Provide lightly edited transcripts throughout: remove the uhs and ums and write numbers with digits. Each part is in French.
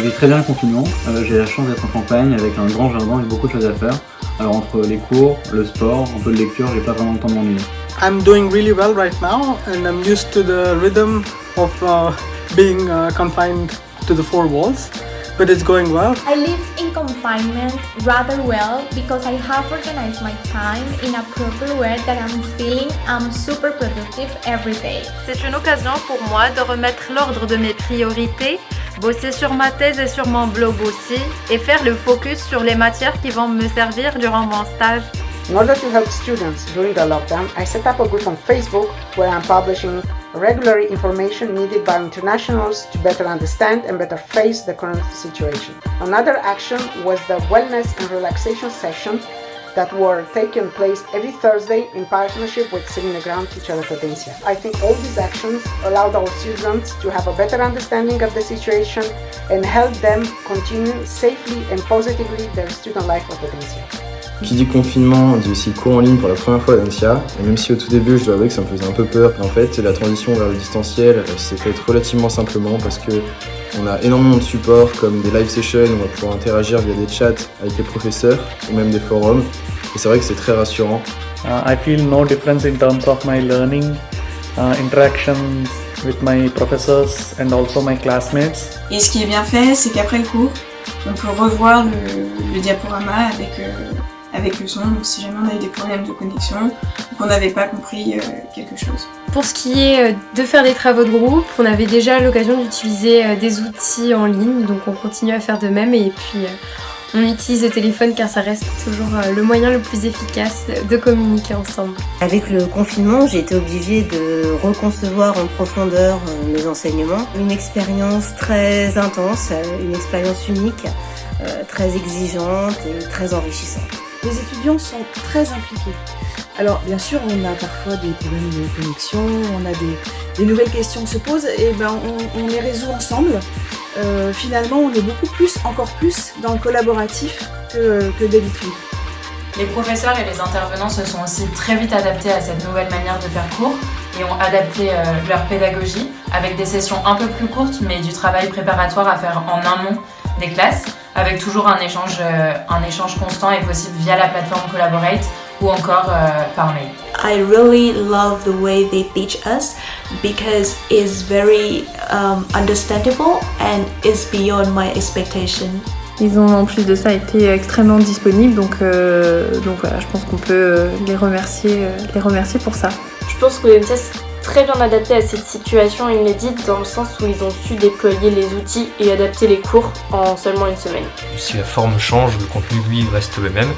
vis très bien le confinement. J'ai la chance d'être en campagne avec un grand jardin et beaucoup de choses à faire. Alors entre les cours, le sport, un peu de lecture, j'ai pas vraiment le temps de m'ennuyer. I'm doing really well right now and I'm used to the rhythm of being confined to the four walls, but it's going well. I live in confinement rather well because I have organized my time in a proper way that I'm feeling I'm super productive every day. C'est une occasion pour moi de remettre l'ordre de mes priorités, bosser sur ma thèse et sur mon blog aussi, et faire le focus sur les matières qui vont me servir durant mon stage. In order to help students during the lockdown, I set up a group on Facebook where I'm publishing regular information needed by internationals to better understand and better face the current situation. Another action was the wellness and relaxation sessions that were taking place every Thursday in partnership with Sitting the Ground Teacher Potencia. I think all these actions allowed our students to have a better understanding of the situation and help them continue safely and positively their student life at Potencia. Qui dit confinement dit aussi cours en ligne pour la première fois à Potencia. Et même si au tout début je dois avouer que ça me faisait un peu peur, en fait la transition vers le distanciel s'est faite relativement simplement parce que on a énormément de supports comme des live sessions où on va pouvoir interagir via des chats avec les professeurs ou même des forums. Et c'est vrai que c'est très rassurant. I feel no difference in terms of my learning, interactions with my professors and also my classmates. Et ce qui est bien fait, c'est qu'après le cours, on peut revoir le diaporama avec le son, donc si jamais on avait des problèmes de connexion ou qu'on n'avait pas compris quelque chose. Pour ce qui est de faire des travaux de groupe, on avait déjà l'occasion d'utiliser des outils en ligne, donc on continue à faire de même et puis on utilise le téléphone car ça reste toujours le moyen le plus efficace de communiquer ensemble. Avec le confinement, j'ai été obligée de reconcevoir en profondeur mes enseignements. Une expérience très intense, une expérience unique, très exigeante et très enrichissante. Les étudiants sont très impliqués. Alors bien sûr, on a parfois des problèmes de connexion, on a des nouvelles questions se posent et on les résout ensemble. Finalement, on est encore plus dans le collaboratif que d'habitude. Les professeurs et les intervenants se sont aussi très vite adaptés à cette nouvelle manière de faire cours et ont adapté leur pédagogie avec des sessions un peu plus courtes mais du travail préparatoire à faire en amont des classes avec toujours un échange constant et possible via la plateforme Collaborate ou encore par mail. I really love the way they teach us because it's very understandable and is beyond my expectation. Ils ont en plus de ça été extrêmement disponibles, donc voilà, je pense qu'on peut les remercier pour ça. Je pense que l'EMSA s'est très bien adapté à cette situation inédite dans le sens où ils ont su déployer les outils et adapter les cours en seulement une semaine. Si la forme change, le contenu lui reste le même.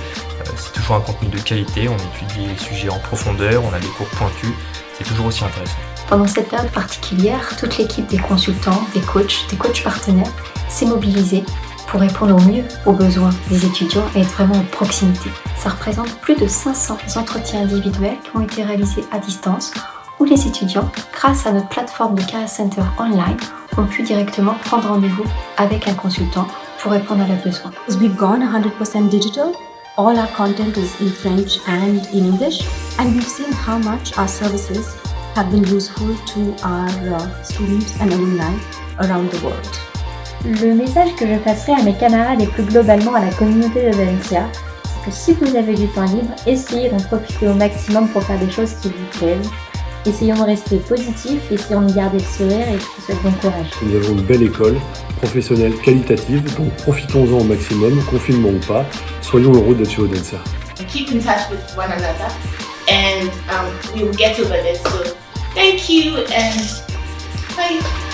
C'est toujours un contenu de qualité, on étudie les sujets en profondeur, on a des cours pointus, c'est toujours aussi intéressant. Pendant cette période particulière, toute l'équipe des consultants, des coachs partenaires s'est mobilisée pour répondre au mieux aux besoins des étudiants et être vraiment en proximité. Ça représente plus de 500 entretiens individuels qui ont été réalisés à distance où les étudiants, grâce à notre plateforme de Career Center online, ont pu directement prendre rendez-vous avec un consultant pour répondre à leurs besoins. We've gone 100% digital. All our content is in French and in English, and we've seen how much our services have been useful to our students and alumni around the world. Le message que je passerai à mes camarades et plus globalement à la communauté de Valencia, c'est que si vous avez du temps libre, essayez d'en profiter au maximum pour faire des choses qui vous plaisent. Essayons de rester positifs, essayons de garder le sourire et je vous souhaite bon courage. Nous avons une belle école, professionnelle, qualitative, donc profitons-en au maximum, confinement ou pas, soyons heureux d'être chez Audencia. Keep in touch with one another and we will get over this. So thank you and bye.